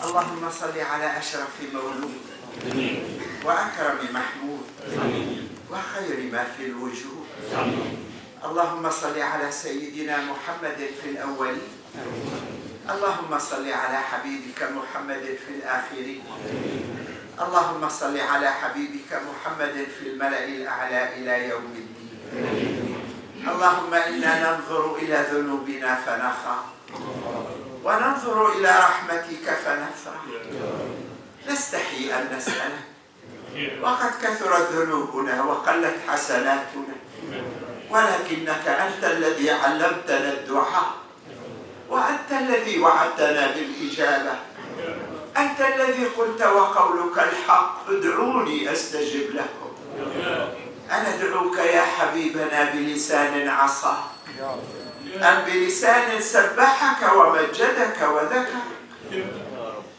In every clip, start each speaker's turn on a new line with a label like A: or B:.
A: اللهم صل على أشرف مولود وأكرم محمود وخير ما في الوجود. اللهم صل على سيدنا محمد في الأولين. اللهم صل على حبيبك محمد في الآخرين. اللهم صل على حبيبك محمد في الملأ الأعلى إلى يوم الدين. اللهم إنا ننظر إلى ذنوبنا فنخاف وننظر إلى رحمتك فنفرح. نستحي أن نسألك وقد كثرت ذنوبنا وقلت حسناتنا، ولكنك أنت الذي علمتنا الدعاء، وأنت الذي وعدتنا بالإجابة. أنت الذي قلت وقولك الحق، ادعوني أستجب لكم. أنا أدعوك يا حبيبنا بلسان عصى أم بلسان سبحك ومجدك وذكرك؟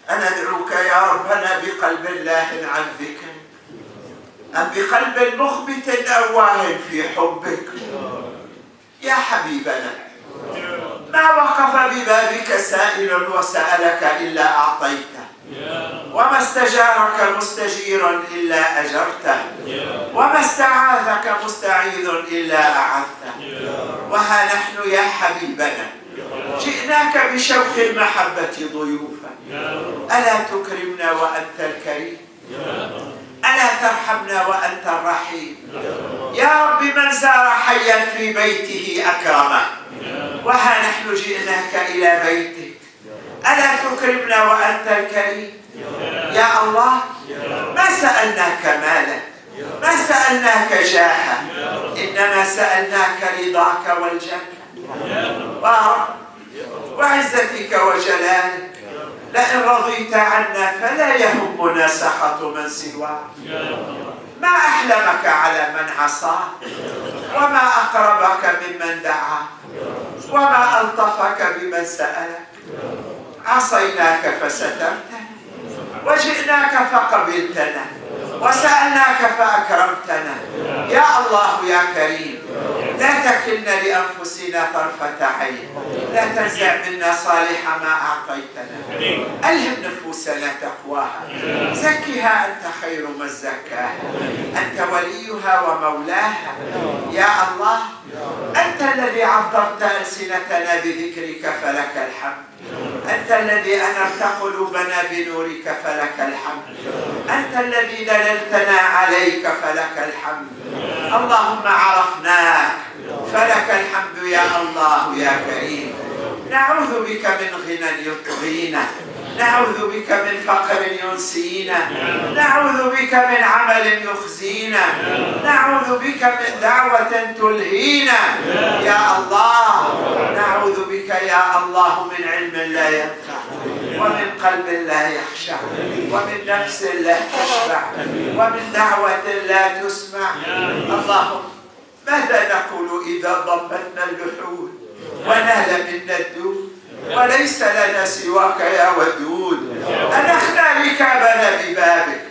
A: أنا أدعوك يا ربنا بقلب لاهٍ عن ذكرك أم بقلب مخبت أواه في حبك؟ يا حبيبنا، ما وقف ببابك سائل وسألك إلا أعطيته، وما استجارك مستجير إلا أجرته، وما استعاذك مستعيذ إلا أعذته. وها نحن يا حبيبنا جئناك بشوق المحبة ضيوفا. ألا تكرمنا وأنت الكريم؟ ألا ترحمنا وأنت الرحيم؟ يا رب، من زار حيا في بيته أكرمه، وها نحن جئناك إلى بيتك. ألا تكرمنا وأنت الكريم؟ يا الله، ما سألناك مالا، ما سألناك جاها، إنما سألناك رضاك والجنة. وعزتك وجلالك، لئن رضيت عنا فلا يهمنا سخط من سواك. ما أحلمك على من عصاك، وما أقربك ممن دعاك، وما ألطفك بمن سألك. عصيناك فسترتنا، وجئناك فقبلتنا، وسألناك فأكرمتنا. يا الله يا كريم، لا تكلنا لأنفسنا طرفة عين، لا تنزع منا صالح ما أعطيتنا. ألهم نفوسنا تقواها، زكها أنت خير من زكاها، أنت وليها ومولاها. يا الله، أنت الذي عطرت ألسنتنا بذكرك فلك الحمد. أنت الذي أنرت قلوبنا بنورك فلك الحمد. أنت الذي دللتنا عليك فلك الحمد. اللهم عرفناك فلك الحمد يا الله يا كريم. نعوذ بك من غنى يطغينا، نعوذ بك من فقر ينسينا، نعوذ بك من عمل يخزينا، نعوذ بك من دعوة تلهينا. يا الله، نعوذ بك يا الله من علم لا ينفع، ومن قلب لا يخشع، ومن نفس لا تشبع، ومن دعوة لا تسمع. اللهم، ماذا نقول إذا ضمتنا اللحود ونال منا الدود وليس لنا سواك يا ودود؟ أنخنا ركابنا ببابك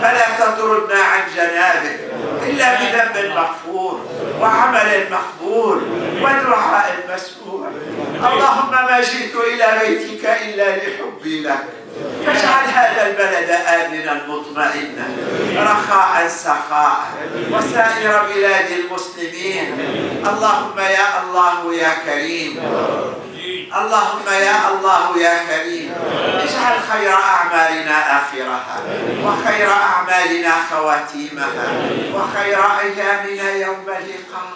A: فلا تطردنا عن جنابك إلا بذنب مغفور وعمل مقبول ودعاء مسموع. اللهم، ما جئت إلى بيتك إلا لحبي لك، فاجعل هذا البلد آمنا مطمئنا رخاء سخاء، وسائر بلاد المسلمين. اللهم يا الله يا كريم، اللهم يا الله يا كريم، اجعل خير أعمالنا آخرها، وخير أعمالنا خواتيمها، وخير أيامنا يوم اللقاء،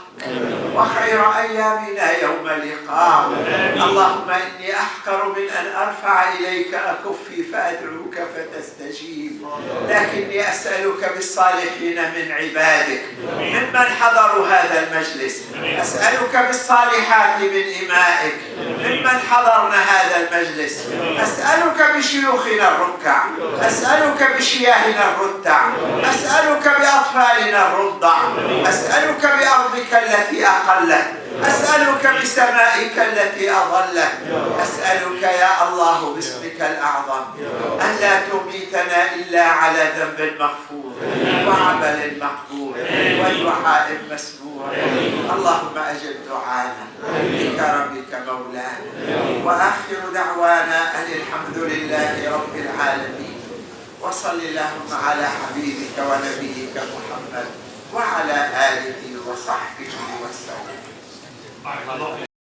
A: وخير أيامنا يوم اللقاء. اللهم، إني أحقر من أن أرفع إليك أكفي فأدعوك فتستجيب، لكني أسألك بالصالحين من عبادك ممن حضروا هذا المجلس، أسألك بالصالحات من إمائك ممن حضرنا هذا المجلس، أسألك بشيوخنا الركع، أسألك بشياهنا الرتع، أسألك بأطفالنا الرضع، أسألك بأرضك التي أقلت، أسألك بسمائك التي أظلت، أسألك يا الله باسمك الأعظم أن لا تميتنا إلا على ذنب مغفور وعمل مقبول ودعاء مسموع. اللهم أجب دعانا بكرمك مولانا وآخر دعوانا أن الحمد لله رب العالمين. وصل اللهم على حبيبك ونبيك محمد وعلى آله وصحبه وسلم.